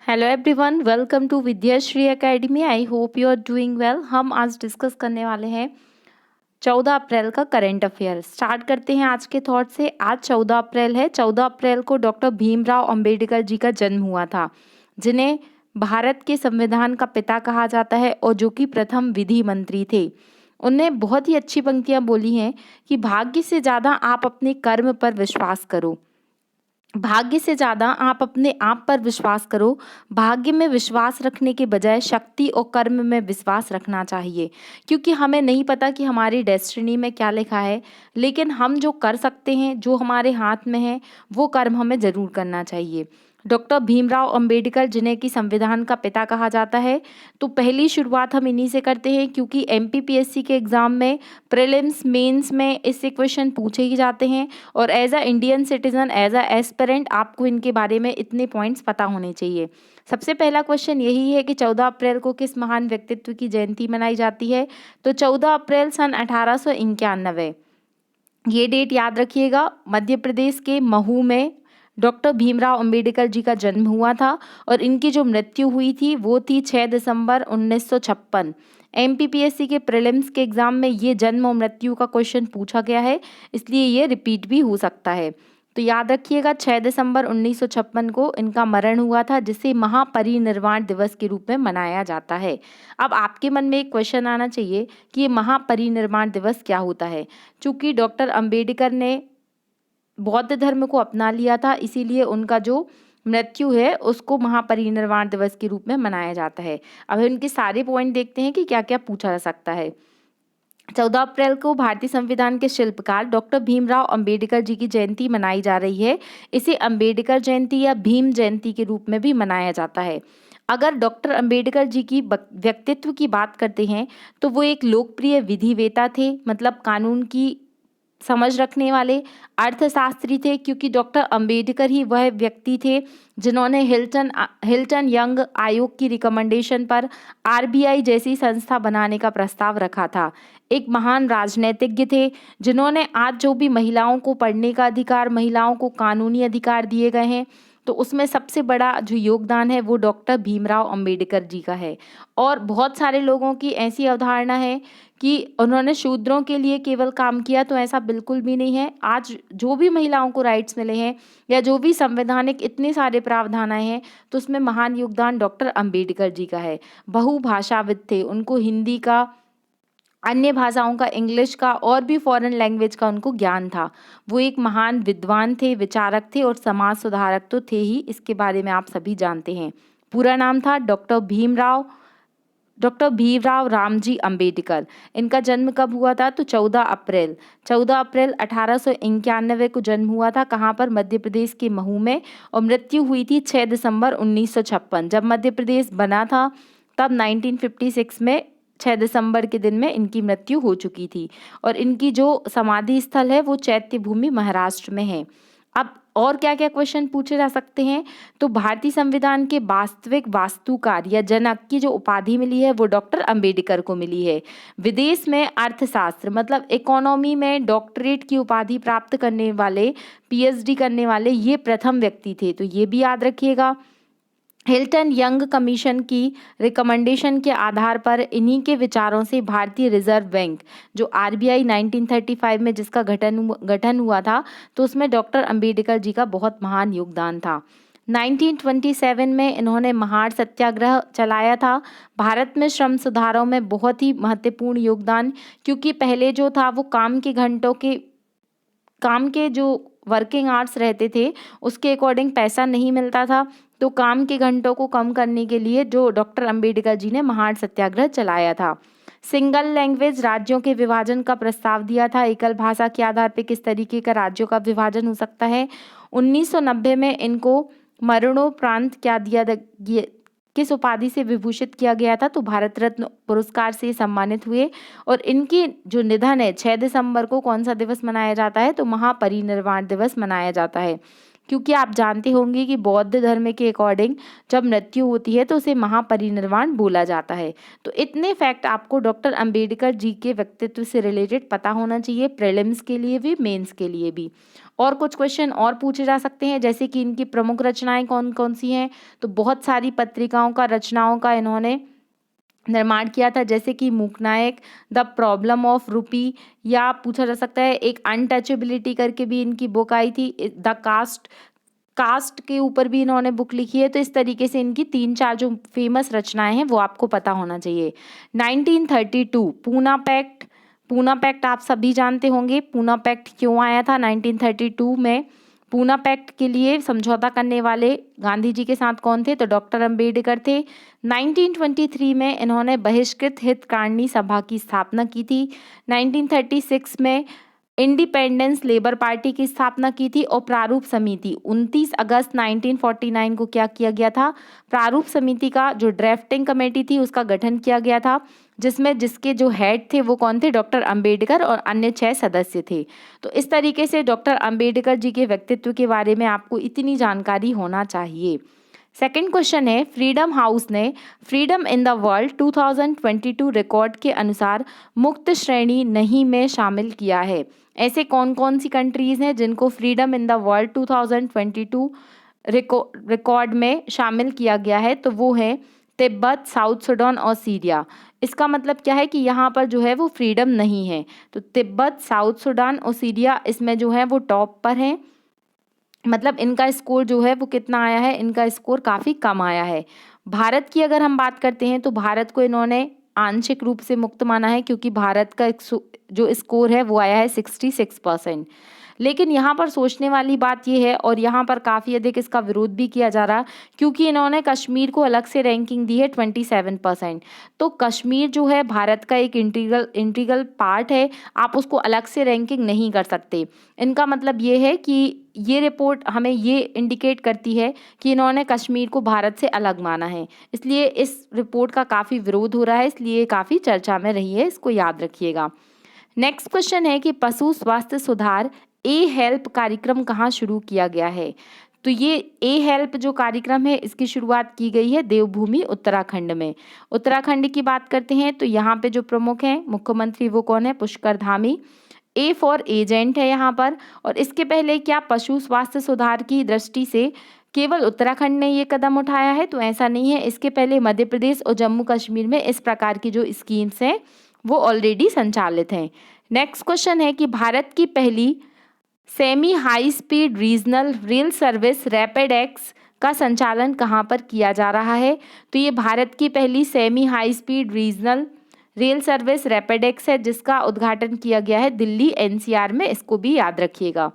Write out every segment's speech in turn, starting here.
Hello everyone, welcome to Vidyashree academy. I hope you are doing well. हम आज discuss करने वाले हैं 14 अप्रैल का करंट अफेयर। स्टार्ट करते हैं आज के थॉट से। आज 14 अप्रैल है। 14 अप्रैल को डॉक्टर भीमराव अंबेडकर जी का जन्म हुआ था, जिन्हें भारत के संविधान का पिता कहा जाता है और जो कि प्रथम विधि मंत्री थे। उनने बहुत ही अच्छी पंक्तियां बोली हैं कि भाग्य से ज़्यादा आप अपने कर्म पर विश्वास करो। भाग्य से ज़्यादा आप अपने आप पर विश्वास करो। भाग्य में विश्वास रखने के बजाय शक्ति और कर्म में विश्वास रखना चाहिए, क्योंकि हमें नहीं पता कि हमारी डेस्टिनी में क्या लिखा है, लेकिन हम जो कर सकते हैं, जो हमारे हाथ में है, वो कर्म हमें ज़रूर करना चाहिए। डॉक्टर भीमराव अंबेडकर, जिन्हें कि संविधान का पिता कहा जाता है, तो पहली शुरुआत हम इन्हीं से करते हैं, क्योंकि एमपीपीएससी के एग्ज़ाम में प्रीलिम्स मेंस में इससे क्वेश्चन पूछे ही जाते हैं और as a Indian citizen, as a aspirant, आपको इनके बारे में इतने पॉइंट्स पता होने चाहिए। सबसे पहला क्वेश्चन यही है कि 14 अप्रैल को किस महान व्यक्तित्व की जयंती मनाई जाती है? तो 14 अप्रैल सन 1891, ये डेट याद रखिएगा। मध्य प्रदेश के महू में डॉक्टर भीमराव अंबेडकर जी का जन्म हुआ था और इनकी जो मृत्यु हुई थी वो थी 6 दिसंबर 1956। एमपीपीएससी के प्रीलिम्स के एग्ज़ाम में ये जन्म और मृत्यु का क्वेश्चन पूछा गया है, इसलिए ये रिपीट भी हो सकता है। तो याद रखिएगा 6 दिसंबर 1956 को इनका मरण हुआ था, जिसे महापरिनिर्वाण दिवस के रूप में मनाया जाता है। अब आपके मन में एक क्वेश्चन आना चाहिए कि ये महापरिनिर्वाण दिवस क्या होता है। चूँकि डॉक्टर अंबेडकर ने बौद्ध धर्म को अपना लिया था, इसीलिए उनका जो मृत्यु है उसको महापरिनिर्वाण दिवस के रूप में मनाया जाता है। अब इनके सारे पॉइंट देखते हैं कि क्या क्या पूछा जा सकता है। 14 अप्रैल को भारतीय संविधान के शिल्पकार डॉक्टर भीमराव अंबेडकर जी की जयंती मनाई जा रही है। इसे अंबेडकर जयंती या भीम जयंती के रूप में भी मनाया जाता है। अगर डॉक्टर अंबेडकर जी की व्यक्तित्व की बात करते हैं तो वो एक लोकप्रिय विधिवेता थे, मतलब कानून की समझ रखने वाले अर्थशास्त्री थे, क्योंकि डॉक्टर अंबेडकर ही वह व्यक्ति थे जिन्होंने हिल्टन यंग आयोग की रिकमेंडेशन पर आरबीआई जैसी संस्था बनाने का प्रस्ताव रखा था। एक महान राजनीतिज्ञ थे जिन्होंने आज जो भी महिलाओं को पढ़ने का अधिकार, महिलाओं को कानूनी अधिकार दिए गए हैं, तो उसमें सबसे बड़ा जो योगदान है वो डॉक्टर भीमराव अंबेडकर जी का है। और बहुत सारे लोगों की ऐसी अवधारणा है कि उन्होंने शूद्रों के लिए केवल काम किया, तो ऐसा बिल्कुल भी नहीं है। आज जो भी महिलाओं को राइट्स मिले हैं या जो भी संवैधानिक इतने सारे प्रावधान आए हैं, तो उसमें महान योगदान डॉक्टर अंबेडकर जी का है। बहुभाषाविद थे, उनको हिंदी का, अन्य भाषाओं का, इंग्लिश का और भी फॉरेन लैंग्वेज का उनको ज्ञान था। वो एक महान विद्वान थे, विचारक थे और समाज सुधारक तो थे ही, इसके बारे में आप सभी जानते हैं। पूरा नाम था डॉक्टर भीमराव रामजी अंबेडकर। इनका जन्म कब हुआ था? तो 14 अप्रैल 1891 को जन्म हुआ था। कहाँ पर? मध्य प्रदेश के महू में। और मृत्यु हुई थी 6 दिसंबर 1956। जब मध्य प्रदेश बना था तब 1956 में 6 दिसंबर के दिन में इनकी मृत्यु हो चुकी थी। और इनकी जो समाधि स्थल है वो चैत्य भूमि महाराष्ट्र में है। अब और क्या क्या क्वेश्चन पूछे जा सकते हैं? तो भारतीय संविधान के वास्तविक वास्तुकार या जनक की जो उपाधि मिली है वो डॉक्टर अंबेडकर को मिली है। विदेश में अर्थशास्त्र मतलब इकोनॉमी में डॉक्टरेट की उपाधि प्राप्त करने वाले, पीएचडी करने वाले ये प्रथम व्यक्ति थे, तो ये भी याद रखिएगा। हिल्टन यंग कमीशन की रिकमेंडेशन के आधार पर इन्हीं के विचारों से भारतीय रिजर्व बैंक, जो आरबीआई 1935 में जिसका गठन हुआ था, तो उसमें डॉक्टर अंबेडकर जी का बहुत महान योगदान था। 1927 में इन्होंने महार सत्याग्रह चलाया था। भारत में श्रम सुधारों में बहुत ही महत्वपूर्ण योगदान, क्योंकि पहले जो था वो काम के जो वर्किंग आवर्स रहते थे उसके अकॉर्डिंग पैसा नहीं मिलता था, तो काम के घंटों को कम करने के लिए जो डॉक्टर अंबेडकर जी ने महार सत्याग्रह चलाया था। सिंगल लैंग्वेज राज्यों के विभाजन का प्रस्ताव दिया था। एकल भाषा के आधार पर किस तरीके का राज्यों का विभाजन हो सकता है? 1990 में इनको मरणोपरांत किस उपाधि से विभूषित किया गया था? तो भारत रत्न पुरस्कार से सम्मानित हुए। और इनकी जो निधन है 6 दिसंबर को कौन सा दिवस मनाया जाता है? तो महापरिनिर्वाण दिवस मनाया जाता है, क्योंकि आप जानते होंगे कि बौद्ध धर्म के अकॉर्डिंग जब मृत्यु होती है तो उसे महापरिनिर्वाण बोला जाता है। तो इतने फैक्ट आपको डॉक्टर अंबेडकर जी के व्यक्तित्व से रिलेटेड पता होना चाहिए, प्रीलिम्स के लिए भी, मेंस के लिए भी। और कुछ क्वेश्चन और पूछे जा सकते हैं, जैसे कि इनकी प्रमुख रचनाएं कौन कौन सी हैं। तो बहुत सारी पत्रिकाओं का, रचनाओं का इन्होंने निर्माण किया था, जैसे कि मूकनायक, द प्रॉब्लम ऑफ रूपी, या पूछा जा सकता है एक अनटचेबिलिटी करके भी इनकी बुक आई थी, द कास्ट के ऊपर भी इन्होंने बुक लिखी है। तो इस तरीके से इनकी 3-4 जो फेमस रचनाएं हैं वो आपको पता होना चाहिए। 1932 पूना पैक्ट आप सभी जानते होंगे। पूना पैक्ट क्यों आया था 1932 में? पूना पैक्ट के लिए समझौता करने वाले गांधी जी के साथ कौन थे? तो डॉक्टर अंबेडकर थे। 1923 में इन्होंने बहिष्कृत हितकारिणी सभा की स्थापना की थी। 1936 में इंडिपेंडेंस लेबर पार्टी की स्थापना की थी। और प्रारूप समिति 29 अगस्त 1949 को क्या किया गया था? प्रारूप समिति का जो ड्राफ्टिंग कमेटी थी उसका गठन किया गया था, जिसके जो हेड थे वो कौन थे? डॉक्टर अंबेडकर और अन्य 6 सदस्य थे। तो इस तरीके से डॉक्टर अंबेडकर जी के व्यक्तित्व के बारे में आपको इतनी जानकारी होना चाहिए। सेकंड क्वेश्चन है, फ्रीडम हाउस ने freedom in the world 2022 record के अनुसार मुक्त श्रेणी नहीं में शामिल किया है। ऐसे कौन कौन सी कंट्रीज हैं जिनको freedom in the world 2022 record में शामिल किया गया है? तो वो है तिब्बत, साउथ सूडान और सीरिया। इसका मतलब क्या है कि यहाँ पर जो है वो फ्रीडम नहीं है। तो तिब्बत, साउथ सूडान और सीरिया इसमें जो है वो टॉप पर हैं। मतलब इनका स्कोर जो है वो कितना आया है? इनका स्कोर काफ़ी कम आया है। भारत की अगर हम बात करते हैं तो भारत को इन्होंने आंशिक रूप से मुक्त माना है, क्योंकि भारत का जो स्कोर है वो आया है 66%। लेकिन यहाँ पर सोचने वाली बात ये है, और यहाँ पर काफ़ी अधिक इसका विरोध भी किया जा रहा, क्योंकि इन्होंने कश्मीर को अलग से रैंकिंग दी है 27%। तो कश्मीर जो है भारत का एक इंटीग्रल पार्ट है, आप उसको अलग से रैंकिंग नहीं कर सकते। इनका मतलब ये है कि ये रिपोर्ट हमें ये इंडिकेट करती है कि इन्होंने कश्मीर को भारत से अलग माना है, इसलिए इस रिपोर्ट का काफ़ी विरोध हो रहा है, इसलिए काफ़ी चर्चा में रही है, इसको याद रखिएगा। नेक्स्ट क्वेश्चन है कि पशु स्वास्थ्य सुधार ए हेल्प कार्यक्रम कहाँ शुरू किया गया है? तो ये ए हेल्प जो कार्यक्रम है इसकी शुरुआत की गई है देवभूमि उत्तराखंड में। उत्तराखंड की बात करते हैं तो यहाँ पे जो प्रमुख हैं मुख्यमंत्री वो कौन है? Pushkar Dhami. A for agent है यहाँ पर। और इसके पहले क्या पशु स्वास्थ्य सुधार की दृष्टि से केवल उत्तराखंड ने ये कदम उठाया है? तो ऐसा नहीं है, इसके पहले मध्य प्रदेश और जम्मू कश्मीर में इस प्रकार की जो स्कीम्स हैं वो ऑलरेडी संचालित हैं। नेक्स्ट क्वेश्चन है कि भारत की पहली semi high speed regional rail service rapid x का संचालन कहाँ पर किया जा रहा है? तो ये भारत की पहली semi high speed regional rail service rapid x है, जिसका उद्घाटन किया गया है दिल्ली एनसीआर में। इसको भी याद रखिएगा।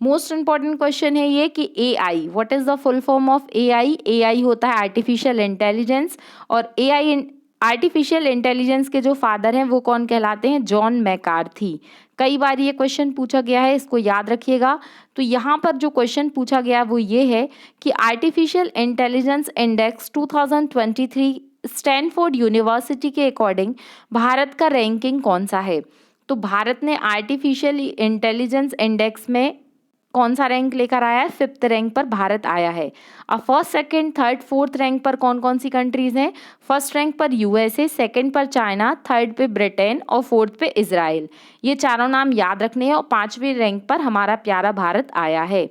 मोस्ट इंपॉर्टेंट क्वेश्चन है ये कि AI, what is the full form of AI? AI होता है आर्टिफिशियल इंटेलिजेंस, और एआई आर्टिफिशियल इंटेलिजेंस के जो फादर हैं वो कौन कहलाते हैं? John McCarthy. कई बार ये क्वेश्चन पूछा गया है, इसको याद रखिएगा। तो यहाँ पर जो क्वेश्चन पूछा गया वो ये है कि artificial intelligence index 2023 Stanford university के अकॉर्डिंग भारत का रैंकिंग कौन सा है? तो भारत ने आर्टिफिशियल इंटेलिजेंस इंडेक्स में कौन सा रैंक लेकर आया है? 5th रैंक पर भारत आया है। अब first, second, third, 4th rank पर कौन कौन सी कंट्रीज हैं? फर्स्ट रैंक पर यूएसए, सेकंड पर चाइना, थर्ड पे ब्रिटेन और 4th पे इजराइल। ये चारों नाम याद रखने हैं। और 5वें रैंक पर हमारा प्यारा भारत आया है।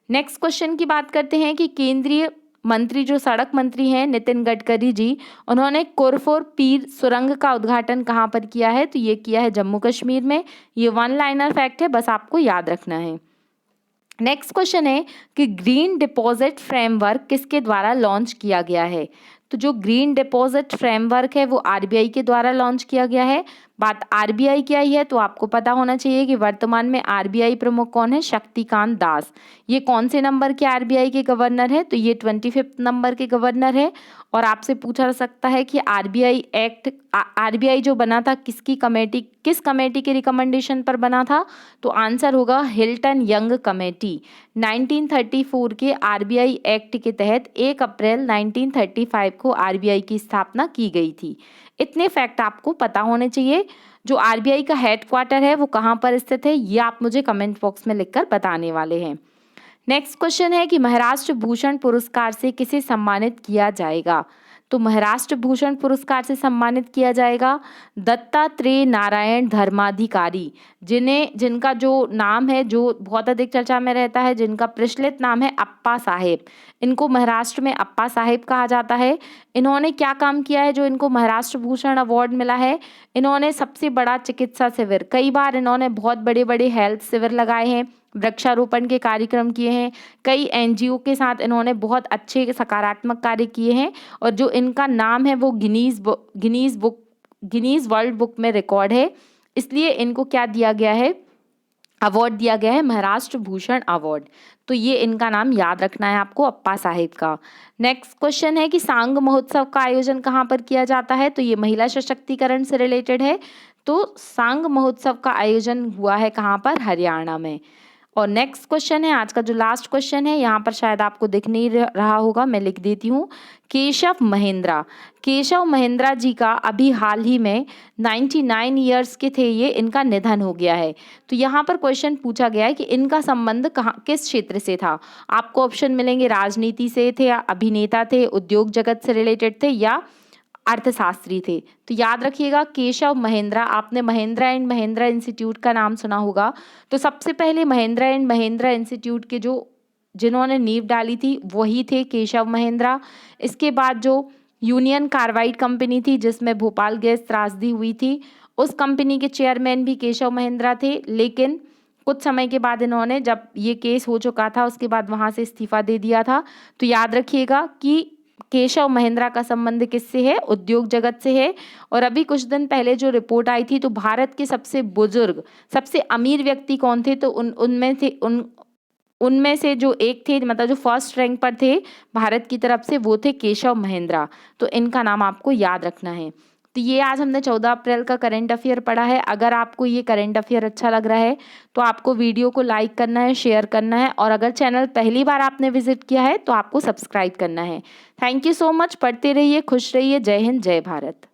नेक्स्ट क्वेश्चन की बात करते हैं कि केंद्रीय मंत्री जो सड़क मंत्री हैं नितिन गडकरी जी, उन्होंने कुरफोर पीर सुरंग का उद्घाटन कहाँ पर किया है? तो ये किया है जम्मू कश्मीर में। ये 1 लाइनर फैक्ट है, बस आपको याद रखना है। नेक्स्ट क्वेश्चन है कि ग्रीन डिपॉजिट फ्रेमवर्क किसके द्वारा लॉन्च किया गया है? तो जो ग्रीन डिपॉजिट फ्रेमवर्क है वो आरबीआई के द्वारा लॉन्च किया गया है। बात आरबीआई की आई है तो आपको पता होना चाहिए कि वर्तमान में आरबीआई प्रमुख कौन है? शक्तिकांत दास। ये कौन से नंबर के आरबीआई के गवर्नर है? तो ये 25th नंबर के गवर्नर है। और आपसे पूछा जा सकता है कि आरबीआई जो बना था किस कमेटी के रिकमेंडेशन पर बना था? तो आंसर होगा हिल्टन यंग कमेटी। 1934 के आरबीआई एक्ट के तहत 1 अप्रैल 1935 को आरबीआई की स्थापना की गई थी। इतने फैक्ट आपको पता होने चाहिए। जो आरबीआई का हेडक्वार्टर है वो कहाँ पर स्थित है, ये आप मुझे कमेंट बॉक्स में लिखकर बताने वाले हैं। नेक्स्ट क्वेश्चन है कि महाराष्ट्र भूषण पुरस्कार से किसे सम्मानित किया जाएगा? तो महाराष्ट्र भूषण पुरस्कार से सम्मानित किया जाएगा दत्तात्रेय नारायण धर्माधिकारी, जिनका जो नाम है जो बहुत अधिक चर्चा में रहता है, जिनका प्रचलित नाम है अप्पा साहेब। इनको महाराष्ट्र में अप्पा साहेब कहा जाता है। इन्होंने क्या काम किया है जो इनको महाराष्ट्र भूषण अवार्ड मिला है? इन्होंने सबसे बड़ा चिकित्सा शिविर, कई बार इन्होंने बहुत बड़े बड़े हेल्थ शिविर लगाए हैं, वृक्षारोपण के कार्यक्रम किए हैं, कई एनजीओ के साथ इन्होंने बहुत अच्छे सकारात्मक कार्य किए हैं और जो इनका नाम है वो गिनीज वर्ल्ड बुक में रिकॉर्ड है। इसलिए इनको क्या दिया गया है? अवार्ड दिया गया है महाराष्ट्र भूषण अवार्ड। तो ये इनका नाम याद रखना है आपको, अप्पा साहेब का। नेक्स्ट क्वेश्चन है कि सांग महोत्सव का आयोजन कहाँ पर किया जाता है? तो ये महिला सशक्तिकरण से रिलेटेड है। तो सांग महोत्सव का आयोजन हुआ है कहाँ पर? हरियाणा में। और नेक्स्ट क्वेश्चन है, आज का जो लास्ट क्वेश्चन है, यहाँ पर शायद आपको दिख नहीं रहा होगा, मैं लिख देती हूँ। केशव महेंद्रा जी का अभी हाल ही में 99 ईयर्स के थे ये, इनका निधन हो गया है। तो यहाँ पर क्वेश्चन पूछा गया है कि इनका संबंध किस क्षेत्र से था? आपको ऑप्शन मिलेंगे, राजनीति से थे, या अभिनेता थे, उद्योग जगत से रिलेटेड थे, या अर्थशास्त्री थे। तो याद रखिएगा केशव महेंद्रा। आपने महिंद्रा एंड महिंद्रा इंस्टीट्यूट का नाम सुना होगा। तो सबसे पहले महिंद्रा एंड महिंद्रा इंस्टीट्यूट के जिन्होंने नींव डाली थी वही थे केशव महेंद्रा। इसके बाद जो यूनियन कार्बाइड कंपनी थी जिसमें भोपाल गैस त्रासदी हुई थी, उस कंपनी के चेयरमैन भी केशव महेंद्रा थे। लेकिन कुछ समय के बाद इन्होंने, जब ये केस हो चुका था, उसके बाद वहाँ से इस्तीफा दे दिया था। तो याद रखिएगा कि केशव महेंद्रा का संबंध किससे है? उद्योग जगत से है। और अभी कुछ दिन पहले जो रिपोर्ट आई थी, तो भारत के सबसे बुजुर्ग, सबसे अमीर व्यक्ति कौन थे? तो उनमें से जो एक थे, मतलब जो फर्स्ट रैंक पर थे भारत की तरफ से, वो थे केशव महेंद्रा। तो इनका नाम आपको याद रखना है। तो ये आज हमने 14 अप्रैल का करंट अफेयर पढ़ा है। अगर आपको ये करंट अफेयर अच्छा लग रहा है तो आपको वीडियो को लाइक करना है, शेयर करना है, और अगर चैनल पहली बार आपने विजिट किया है तो आपको सब्सक्राइब करना है। Thank you so much. पढ़ते रहिए, खुश रहिए। जय हिंद, जय भारत।